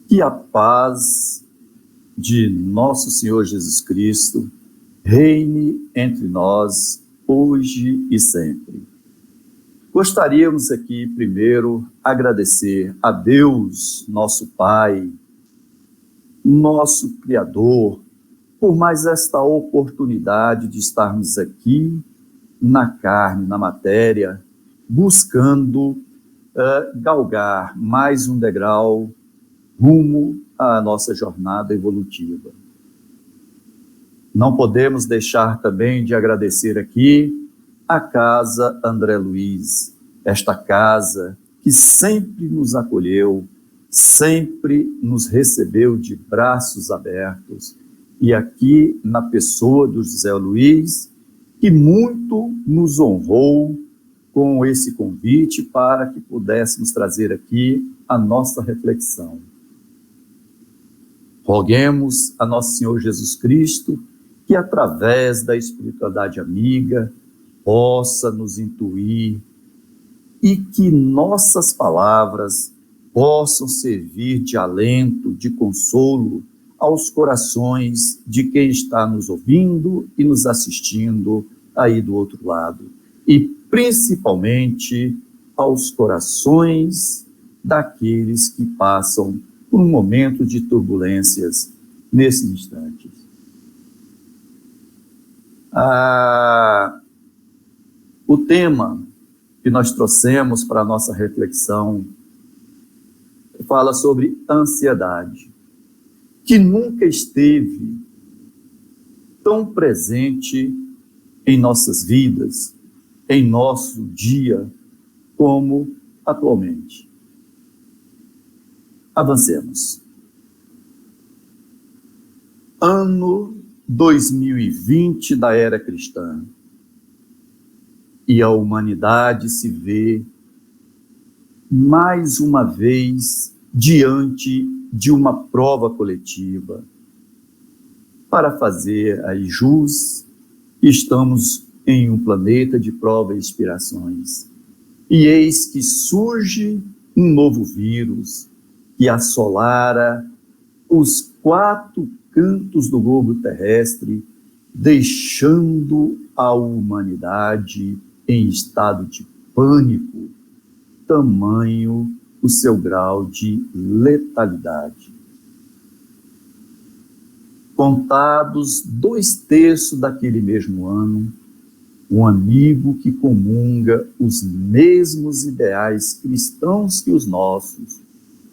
Que a paz de nosso Senhor Jesus Cristo reine entre nós hoje e sempre. Gostaríamos aqui primeiro agradecer a Deus, nosso Pai, nosso Criador, por mais esta oportunidade de estarmos aqui na carne, na matéria, buscando galgar mais um degrau rumo à nossa jornada evolutiva. Não podemos deixar também de agradecer aqui a Casa André Luiz, esta casa que sempre nos acolheu, sempre nos recebeu de braços abertos, e aqui na pessoa do José Luiz, que muito nos honrou com esse convite para que pudéssemos trazer aqui a nossa reflexão. Roguemos a nosso Senhor Jesus Cristo que, através da espiritualidade amiga, possa nos intuir e que nossas palavras possam servir de alento, de consolo aos corações de quem está nos ouvindo e nos assistindo aí do outro lado. E principalmente aos corações daqueles que passam por um momento de turbulências nesse instante. O tema que nós trouxemos para a nossa reflexão fala sobre ansiedade, que nunca esteve tão presente em nossas vidas, em nosso dia, como atualmente. Avancemos. Ano 2020 da era cristã. E a humanidade se vê mais uma vez diante de uma prova coletiva. Para fazer aí jus, estamos em um planeta de prova e inspirações. E eis que surge um novo vírus que assolara os 4 cantos do globo terrestre, deixando a humanidade em estado de pânico, tamanho o seu grau de letalidade. Contados 2/3 daquele mesmo ano, um amigo que comunga os mesmos ideais cristãos que os nossos,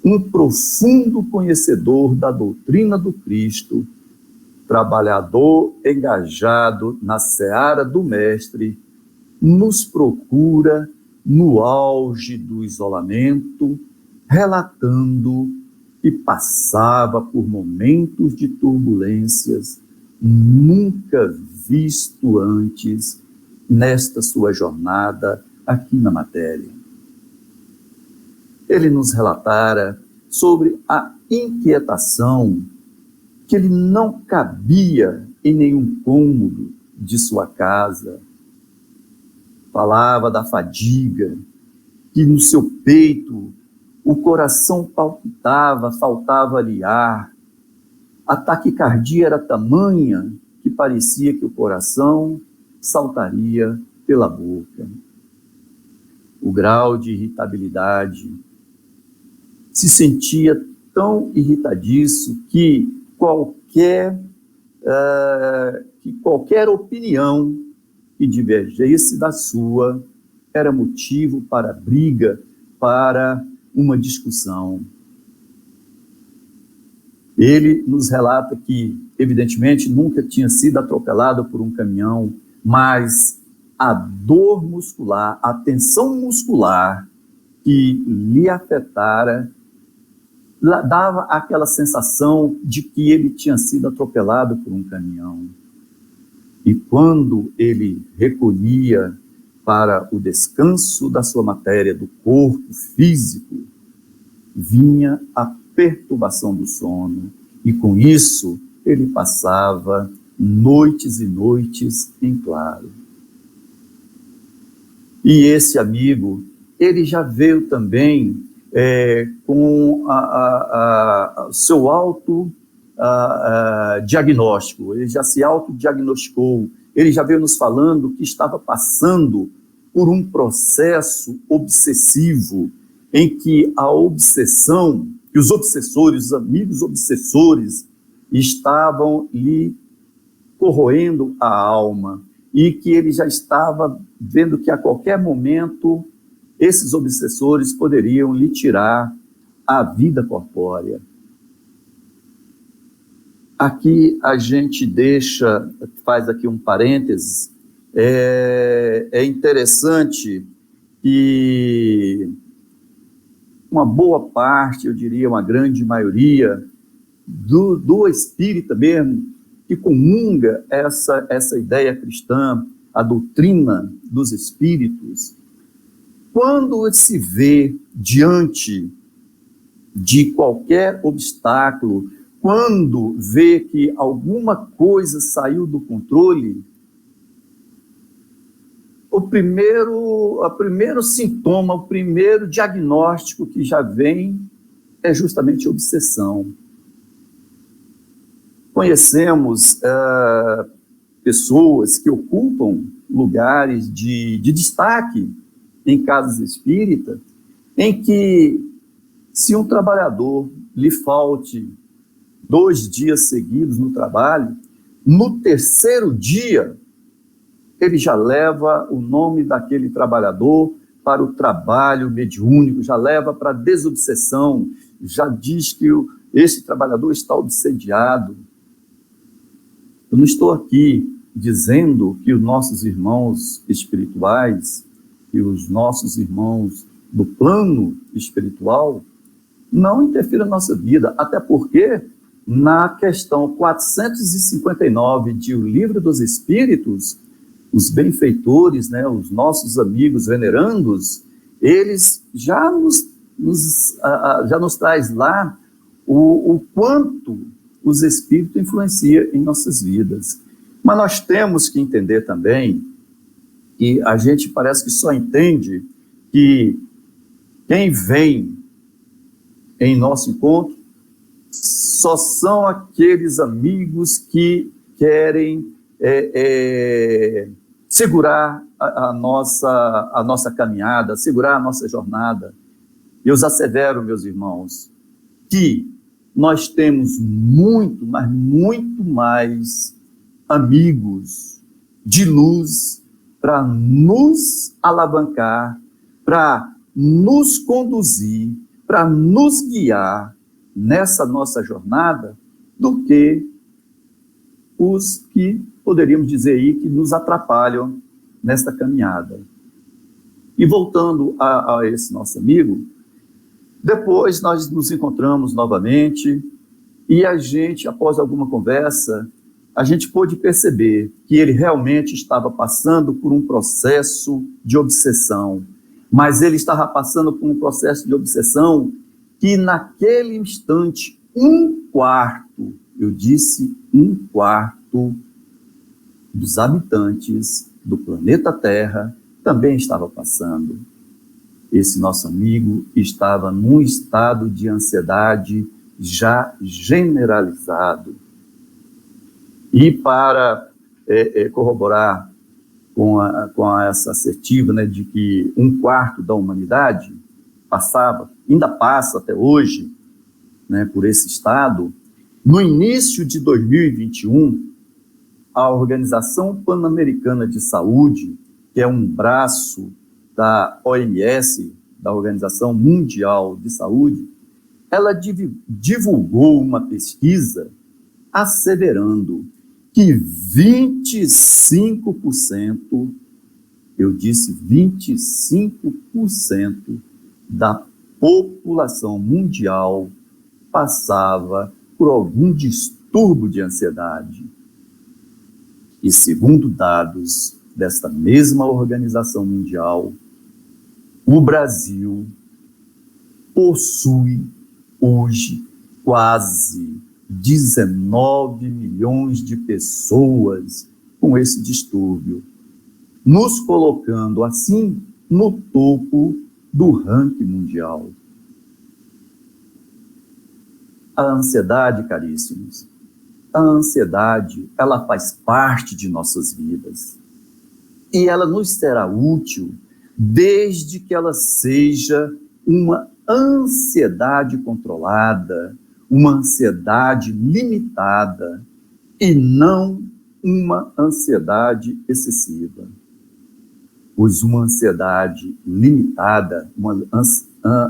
um profundo conhecedor da doutrina do Cristo, trabalhador engajado na seara do Mestre, nos procura no auge do isolamento, relatando que passava por momentos de turbulências nunca visto antes nesta sua jornada aqui na matéria. Ele nos relatara sobre a inquietação que ele não cabia em nenhum cômodo de sua casa. Falava da fadiga, que no seu peito o coração palpitava, faltava-lhe ar. A taquicardia era tamanha que parecia que o coração saltaria pela boca. O grau de irritabilidade, se sentia tão irritadiço que qualquer opinião que divergisse da sua era motivo para briga, para uma discussão. Ele nos relata que, evidentemente, nunca tinha sido atropelado por um caminhão, mas a dor muscular, a tensão muscular que lhe afetara, dava aquela sensação de que ele tinha sido atropelado por um caminhão. E quando ele recolhia para o descanso da sua matéria, do corpo físico, vinha a perturbação do sono, e com isso ele passava noites e noites em claro. E esse amigo, ele já veio também com seu diagnóstico, ele já se autodiagnosticou, ele já veio nos falando que estava passando por um processo obsessivo, em que a obsessão, que os obsessores, os amigos obsessores, estavam lhe corroendo a alma, e que ele já estava vendo que a qualquer momento esses obsessores poderiam lhe tirar a vida corpórea. Aqui a gente faz aqui um parênteses, é interessante que uma boa parte, eu diria uma grande maioria, do espírita mesmo, que comunga essa ideia cristã, a doutrina dos espíritos, quando se vê diante de qualquer obstáculo, quando vê que alguma coisa saiu do controle, o primeiro sintoma, o primeiro diagnóstico que já vem é justamente a obsessão. Conhecemos pessoas que ocupam lugares de destaque em casas espíritas, em que, se um trabalhador lhe falte 2 dias seguidos no trabalho, no 3º dia, ele já leva o nome daquele trabalhador para o trabalho mediúnico, já leva para a desobsessão, já diz que esse trabalhador está obsediado. Eu não estou aqui dizendo que os nossos irmãos espirituais e os nossos irmãos do plano espiritual não interfiram na nossa vida, até porque na questão 459 de O Livro dos Espíritos, os benfeitores, né, os nossos amigos venerandos, eles já nos traz lá o quanto os espíritos influenciam em nossas vidas. Mas nós temos que entender também que a gente parece que só entende que quem vem em nosso encontro só são aqueles amigos que querem segurar a nossa caminhada, segurar a nossa jornada. Eu os assevero, meus irmãos, que nós temos muito, mas muito mais amigos de luz para nos alavancar, para nos conduzir, para nos guiar nessa nossa jornada, do que os que poderíamos dizer aí que nos atrapalham nesta caminhada. E voltando a esse nosso amigo, depois nós nos encontramos novamente e a gente, após alguma conversa, a gente pôde perceber que ele realmente estava passando por um processo de obsessão, mas ele estava passando por um processo de obsessão que naquele instante, 1/4, eu disse 1/4 dos habitantes do planeta Terra também estava passando. Esse nosso amigo estava num estado de ansiedade já generalizado. E para corroborar com essa assertiva, né, de que 1/4 da humanidade passava, ainda passa até hoje, né, por esse estado, no início de 2021, a Organização Pan-Americana de Saúde, que é um braço da OMS, da Organização Mundial de Saúde, ela divulgou uma pesquisa asseverando que 25%, eu disse 25% da população mundial passava por algum distúrbio de ansiedade. E segundo dados desta mesma organização mundial, o Brasil possui hoje quase 19 milhões de pessoas com esse distúrbio, nos colocando assim no topo do ranking mundial. A ansiedade, caríssimos, a ansiedade, ela faz parte de nossas vidas. E ela nos será útil desde que ela seja uma ansiedade controlada, uma ansiedade limitada e não uma ansiedade excessiva. Pois uma ansiedade limitada, uma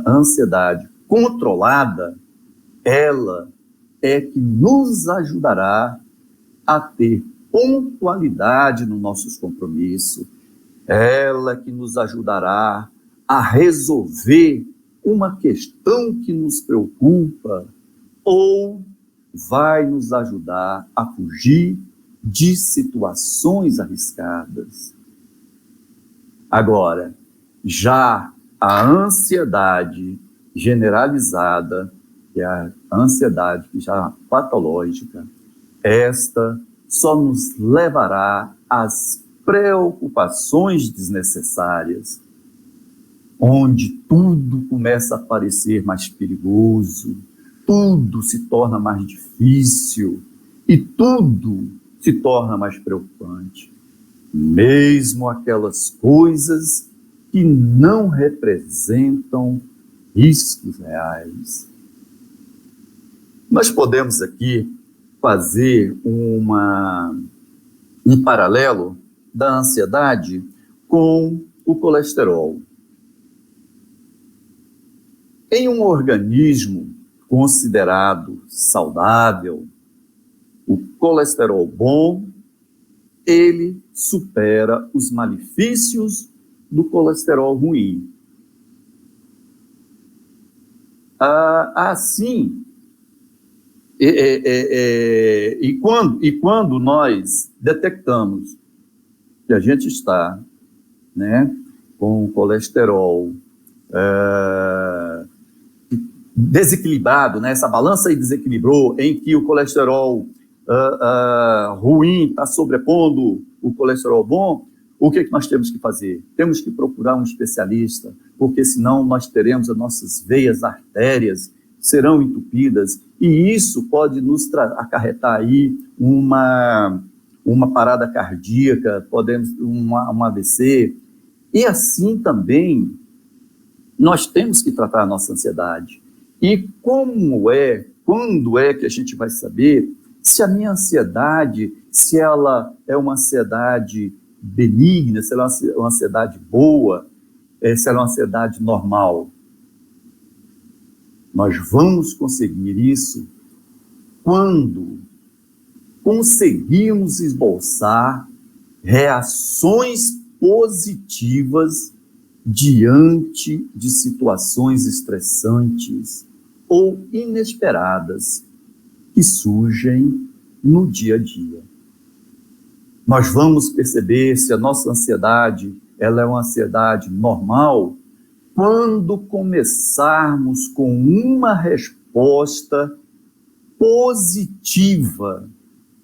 ansiedade controlada, ela é que nos ajudará a ter pontualidade nos nossos compromissos, ela que nos ajudará a resolver uma questão que nos preocupa ou vai nos ajudar a fugir de situações arriscadas. Agora, já a ansiedade generalizada, que é a ansiedade que já é patológica, esta só nos levará às preocupações desnecessárias, onde tudo começa a parecer mais perigoso, tudo se torna mais difícil e tudo se torna mais preocupante. Mesmo aquelas coisas que não representam riscos reais. Nós podemos aqui fazer um paralelo da ansiedade com o colesterol. Em um organismo considerado saudável, o colesterol bom, ele supera os malefícios do colesterol ruim. Assim, quando nós detectamos que a gente está, né, com colesterol desequilibrado, né, essa balança aí desequilibrou, em que o colesterol ruim está sobrepondo o colesterol bom, o que nós temos que fazer? Temos que procurar um especialista, porque senão nós teremos as nossas veias, artérias, serão entupidas, e isso pode nos acarretar aí uma parada cardíaca, podemos um AVC, e assim também nós temos que tratar a nossa ansiedade. E quando é que a gente vai saber se a minha ansiedade, se ela é uma ansiedade benigna, se ela é uma ansiedade boa, se ela é uma ansiedade normal? Nós vamos conseguir isso quando conseguirmos esboçar reações positivas diante de situações estressantes ou inesperadas que surgem no dia a dia. Nós vamos perceber se a nossa ansiedade ela é uma ansiedade normal quando começarmos com uma resposta positiva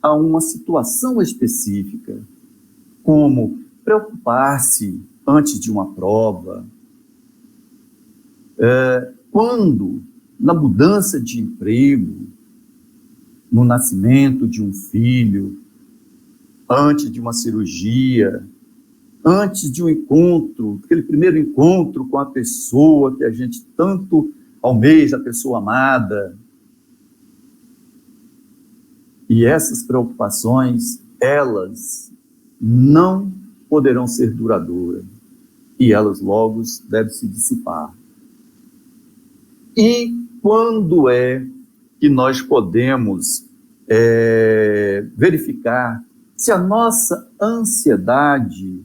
a uma situação específica, como preocupar-se antes de uma prova, quando na mudança de emprego, no nascimento de um filho, antes de uma cirurgia, antes de um encontro, aquele primeiro encontro com a pessoa que a gente tanto almeja, a pessoa amada. E essas preocupações, elas não poderão ser duradouras, e elas logo devem se dissipar. E quando é que nós podemos verificar se a nossa ansiedade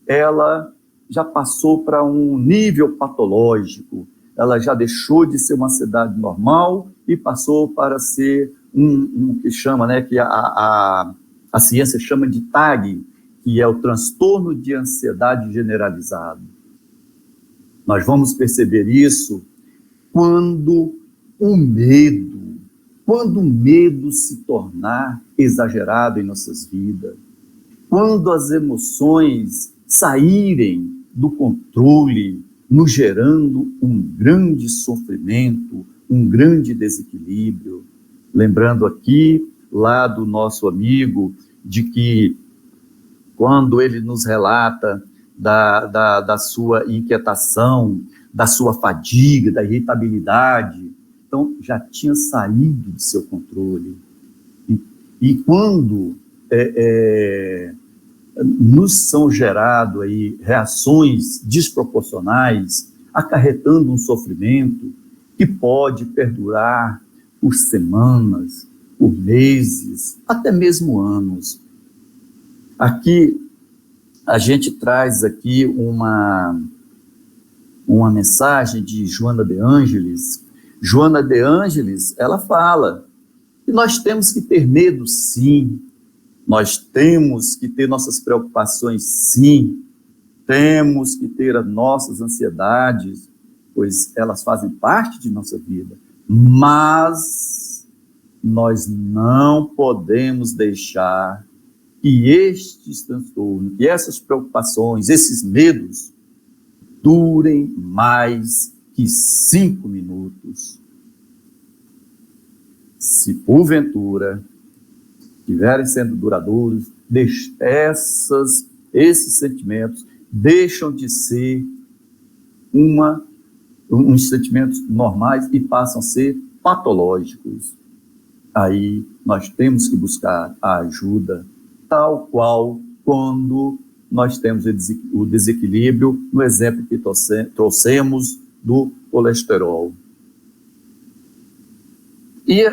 ela já passou para um nível patológico, ela já deixou de ser uma ansiedade normal e passou para ser um que chama, né, que a ciência chama de TAG, que é o transtorno de ansiedade generalizado. Nós vamos perceber isso quando o medo se tornar exagerado em nossas vidas, quando as emoções saírem do controle, nos gerando um grande sofrimento, um grande desequilíbrio. Lembrando aqui, lá do nosso amigo, de que quando ele nos relata da sua inquietação, da sua fadiga, da irritabilidade, então já tinha saído de seu controle. E quando nos são geradas aí reações desproporcionais, acarretando um sofrimento que pode perdurar por semanas, por meses, até mesmo anos. Aqui, a gente traz aqui uma mensagem de Joana de Ângeles. Joana de Ângeles, ela fala que nós temos que ter medo, sim. Nós temos que ter nossas preocupações, sim. Temos que ter as nossas ansiedades, pois elas fazem parte de nossa vida. Mas nós não podemos deixar que estes transtornos, que essas preocupações, esses medos, durem mais que 5 minutos. Se porventura estiverem sendo duradouros, esses sentimentos deixam de ser uns sentimentos normais e passam a ser patológicos. Aí nós temos que buscar a ajuda, tal qual quando nós temos o desequilíbrio, no exemplo que trouxemos do colesterol. E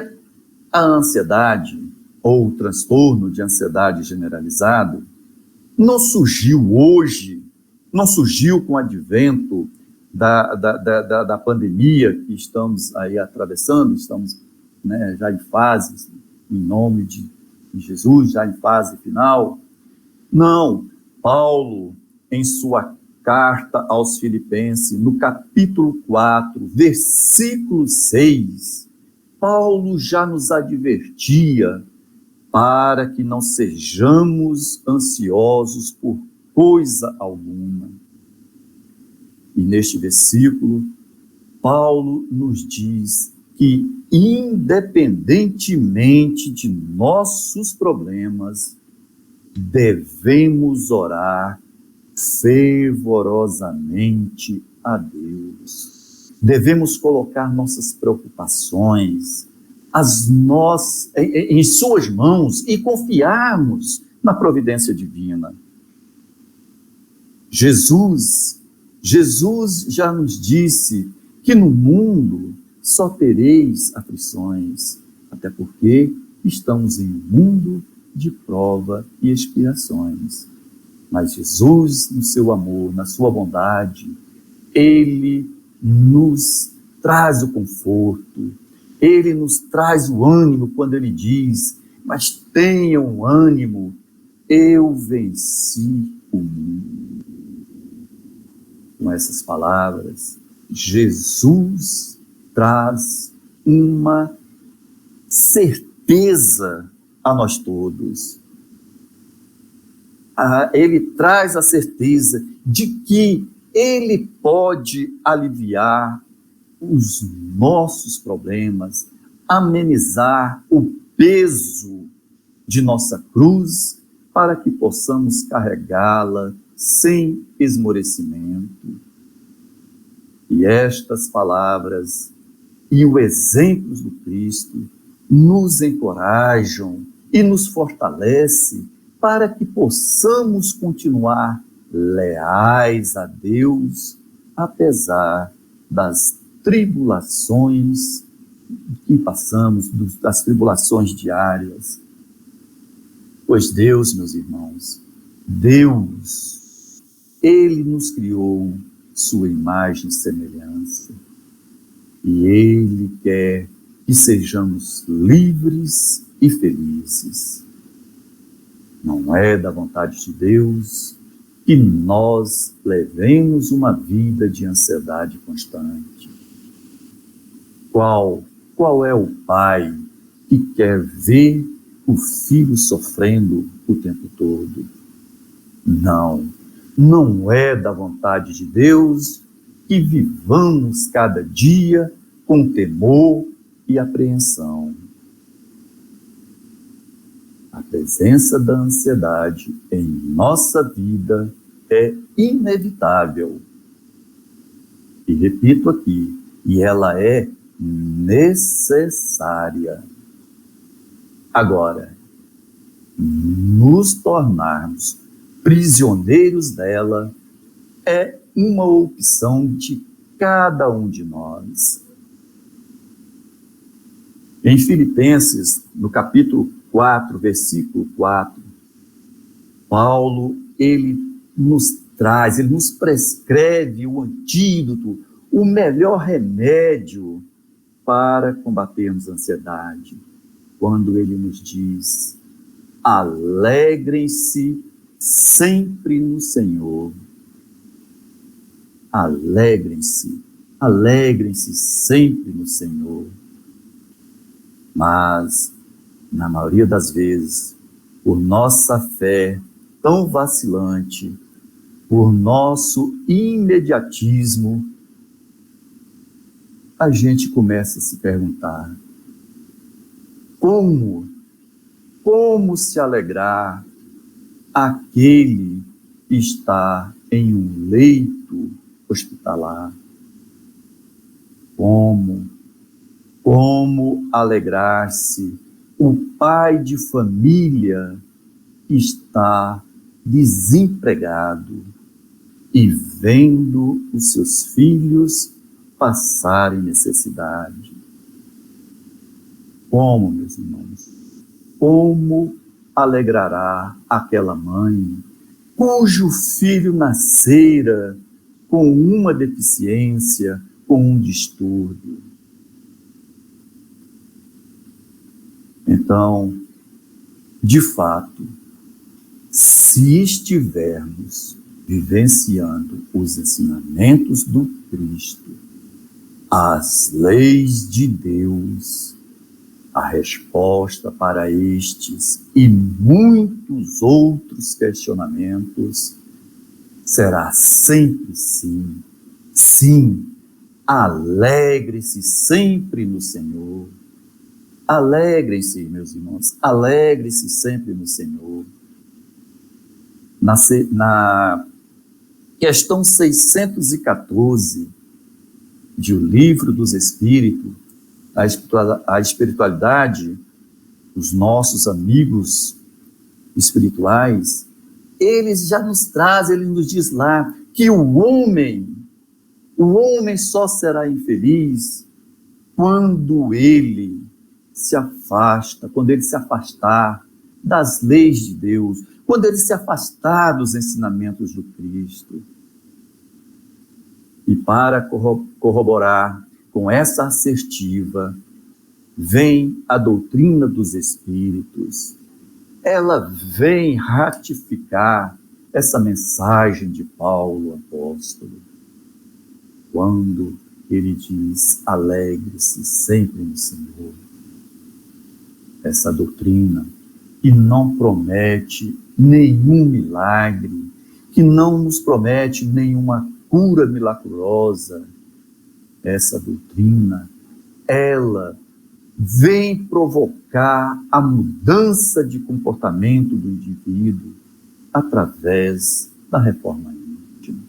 a ansiedade, ou o transtorno de ansiedade generalizado, não surgiu hoje, não surgiu com o advento da pandemia que estamos aí atravessando, estamos, né, já em fase, em nome de Jesus, já em fase final. Não, Paulo, em sua carta aos Filipenses, no capítulo 4, versículo 6, Paulo já nos advertia para que não sejamos ansiosos por coisa alguma. E neste versículo, Paulo nos diz que, independentemente de nossos problemas, devemos orar fervorosamente a Deus. Devemos colocar nossas preocupações em suas mãos e confiarmos na providência divina. Jesus já nos disse que no mundo só tereis aflições, até porque estamos em um mundo de prova e expiações. Mas Jesus, no seu amor, na sua bondade, Ele nos traz o conforto, Ele nos traz o ânimo quando Ele diz: mas tenham ânimo, eu venci o mundo. Com essas palavras, Jesus traz uma certeza a nós todos. Ele traz a certeza de que Ele pode aliviar os nossos problemas, amenizar o peso de nossa cruz, para que possamos carregá-la sem esmorecimento. E estas palavras e os exemplos do Cristo nos encorajam e nos fortalecem para que possamos continuar leais a Deus, apesar das tribulações que passamos, das tribulações diárias. Pois Deus, meus irmãos, Deus, Ele nos criou sua imagem e semelhança. E Ele quer que sejamos livres e felizes. Não é da vontade de Deus que nós levemos uma vida de ansiedade constante. Qual é o pai que quer ver o filho sofrendo o tempo todo? Não é da vontade de Deus que vivamos cada dia com temor e apreensão. A presença da ansiedade em nossa vida é inevitável. E repito aqui, e ela é necessária. Agora, nos tornarmos prisioneiros dela é uma opção de cada um de nós. Em Filipenses, no capítulo 4, versículo 4, Paulo, ele nos prescreve o antídoto, o melhor remédio para combatermos a ansiedade, quando ele nos diz: alegrem-se sempre no Senhor. Alegrem-se sempre no Senhor. Mas, na maioria das vezes, por nossa fé tão vacilante, por nosso imediatismo, a gente começa a se perguntar: como se alegrar aquele que está em um leito hospitalar? Como alegrar-se o pai de família que está desempregado e vendo os seus filhos passarem necessidade? Como, meus irmãos? Como alegrará aquela mãe cujo filho nascera com uma deficiência, com um distúrbio? Então, de fato, se estivermos vivenciando os ensinamentos do Cristo, as leis de Deus, a resposta para estes e muitos outros questionamentos será sempre sim. Sim, alegre-se sempre no Senhor. Alegrem-se, meus irmãos, alegre-se sempre no Senhor. Na questão 614 de O Livro dos Espíritos, a espiritualidade, os nossos amigos espirituais, eles já nos trazem, ele nos diz lá que o homem só será infeliz quando ele se afastar das leis de Deus, quando ele se afastar dos ensinamentos do Cristo. E para corroborar com essa assertiva, vem a doutrina dos Espíritos. Ela vem ratificar essa mensagem de Paulo, apóstolo, quando ele diz: alegre-se sempre no Senhor. Essa doutrina que não promete nenhum milagre, que não nos promete nenhuma cura milagrosa. Essa doutrina, ela vem provocar a mudança de comportamento do indivíduo através da reforma íntima.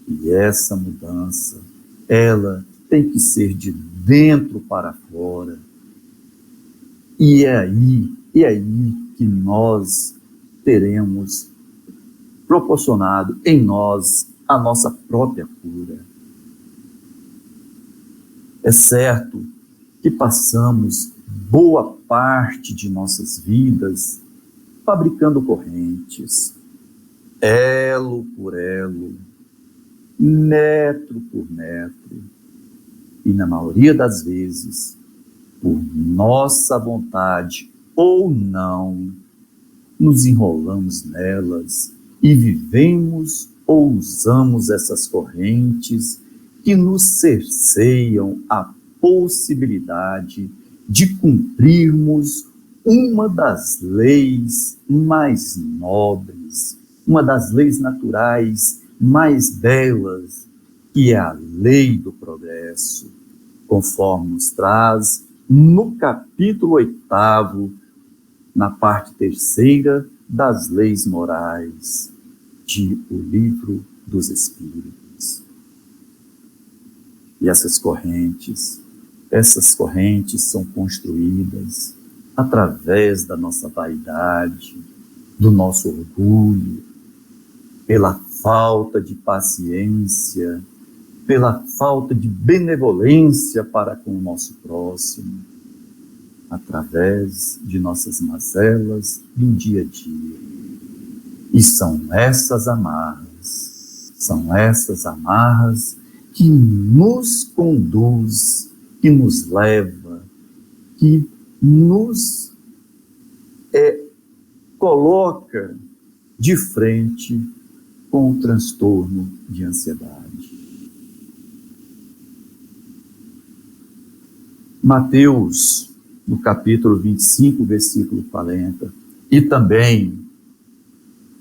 E essa mudança, ela tem que ser de dentro para fora. E é aí que nós teremos proporcionado em nós a nossa própria cura. É certo que passamos boa parte de nossas vidas fabricando correntes, elo por elo, metro por metro, e na maioria das vezes, por nossa vontade ou não, nos enrolamos nelas e vivemos ou usamos essas correntes que nos cerceiam a possibilidade de cumprirmos uma das leis mais nobres, uma das leis naturais mais belas, que é a lei do progresso. conforme nos traz no capítulo 8º, na parte 3ª das leis morais de O Livro dos Espíritos. E essas correntes são construídas através da nossa vaidade, do nosso orgulho, pela falta de paciência, pela falta de benevolência para com o nosso próximo, através de nossas mazelas do dia a dia. E são essas amarras que nos conduz, que nos leva, que nos coloca de frente com o transtorno de ansiedade. Mateus, no capítulo 25, versículo 40, e também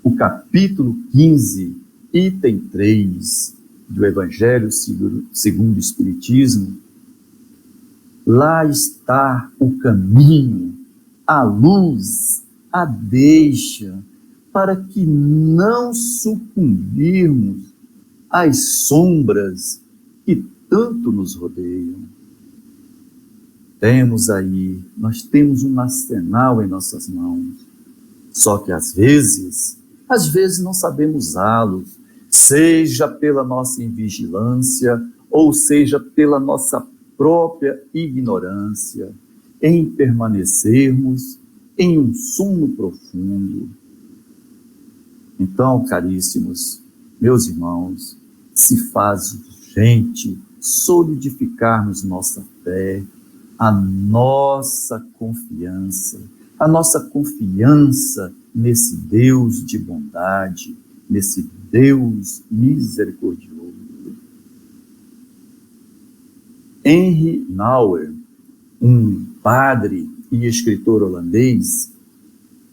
o capítulo 15, item 3 do Evangelho segundo o Espiritismo, lá está o caminho, a luz, a deixa, para que não sucumbirmos às sombras que tanto nos rodeiam. Nós temos um arsenal em nossas mãos, só que às vezes não sabemos usá-los, seja pela nossa invigilância, ou seja pela nossa própria ignorância, em permanecermos em um sono profundo. Então, caríssimos, meus irmãos, se faz urgente solidificarmos nossa fé, a nossa confiança nesse Deus de bondade, nesse Deus misericordioso. Henry Nouwen, um padre e escritor holandês,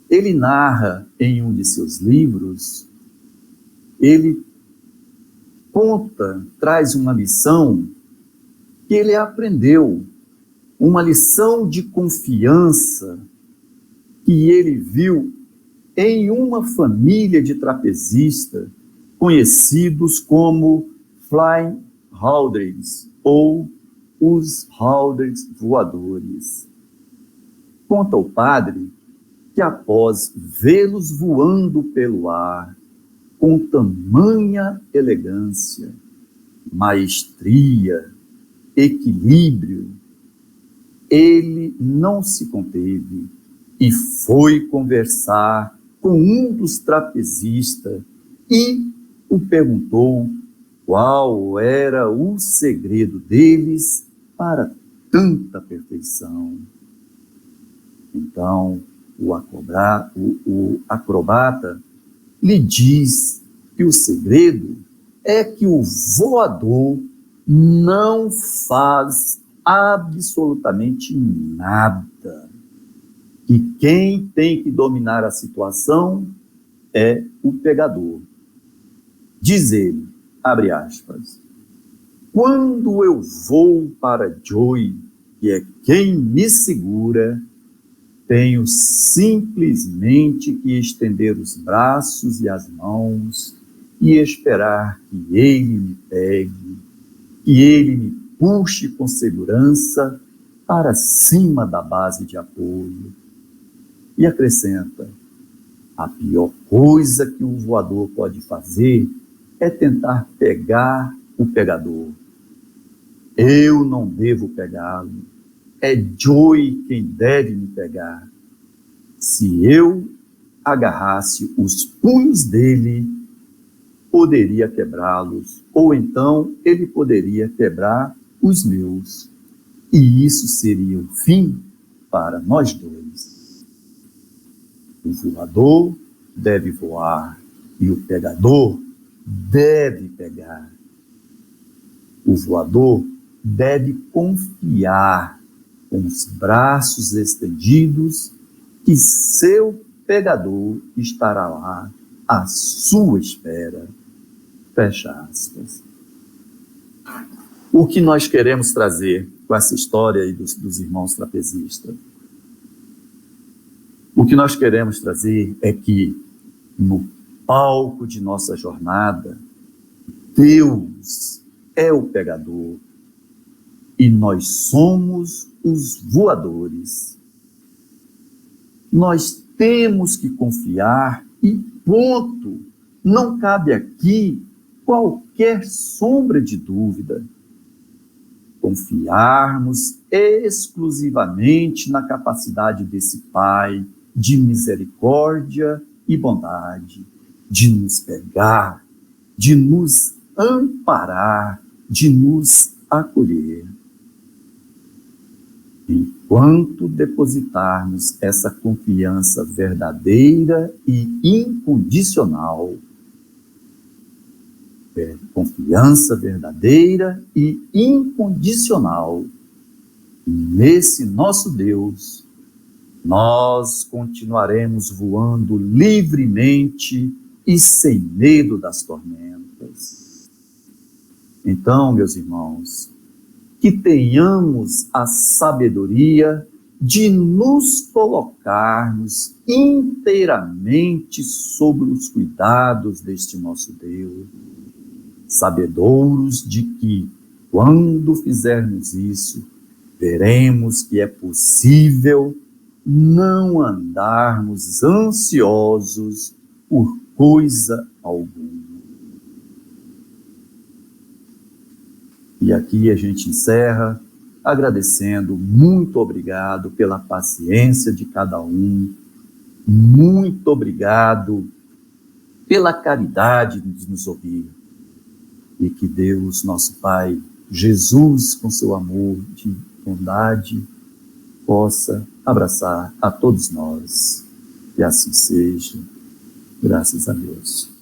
ele narra em um de seus livros, ele traz uma lição que ele aprendeu, uma lição de confiança que ele viu em uma família de trapezistas conhecidos como Flying Howders, ou os Howders voadores. Conta o padre que após vê-los voando pelo ar, com tamanha elegância, maestria, equilíbrio, ele não se conteve e foi conversar com um dos trapezistas e o perguntou qual era o segredo deles para tanta perfeição. Então, o acrobata lhe diz que o segredo é que o voador não faz absolutamente nada. E quem tem que dominar a situação é o pegador. Diz ele, abre aspas, quando eu vou para Joy, que é quem me segura, tenho simplesmente que estender os braços e as mãos e esperar que ele me pegue, que ele me puxe com segurança para cima da base de apoio. E acrescenta, a pior coisa que o voador pode fazer é tentar pegar o pegador. Eu não devo pegá-lo. É Joy quem deve me pegar. Se eu agarrasse os punhos dele, poderia quebrá-los, ou então ele poderia quebrar os meus. E isso seria o fim para nós dois. O voador deve voar e o pegador deve pegar. O voador deve confiar com os braços estendidos que seu pegador estará lá à sua espera. Fecha aspas. O que nós queremos trazer com essa história aí dos irmãos trapezistas. O que nós queremos trazer é que no palco de nossa jornada, Deus é o pegador e nós somos os voadores. Nós temos que confiar e ponto. Não cabe aqui qualquer sombra de dúvida. Confiarmos exclusivamente na capacidade desse Pai de misericórdia e bondade, de nos pegar, de nos amparar, de nos acolher. Enquanto depositarmos essa confiança verdadeira e incondicional, confiança verdadeira e incondicional nesse nosso Deus, nós continuaremos voando livremente e sem medo das tormentas. Então, meus irmãos, que tenhamos a sabedoria de nos colocarmos inteiramente sob os cuidados deste nosso Deus, sabedouros de que, quando fizermos isso, veremos que é possível não andarmos ansiosos por coisa alguma. E aqui a gente encerra agradecendo, muito obrigado pela paciência de cada um, muito obrigado pela caridade de nos ouvir. E que Deus, nosso Pai, Jesus, com seu amor de bondade, possa abraçar a todos nós. Que assim seja. Graças a Deus.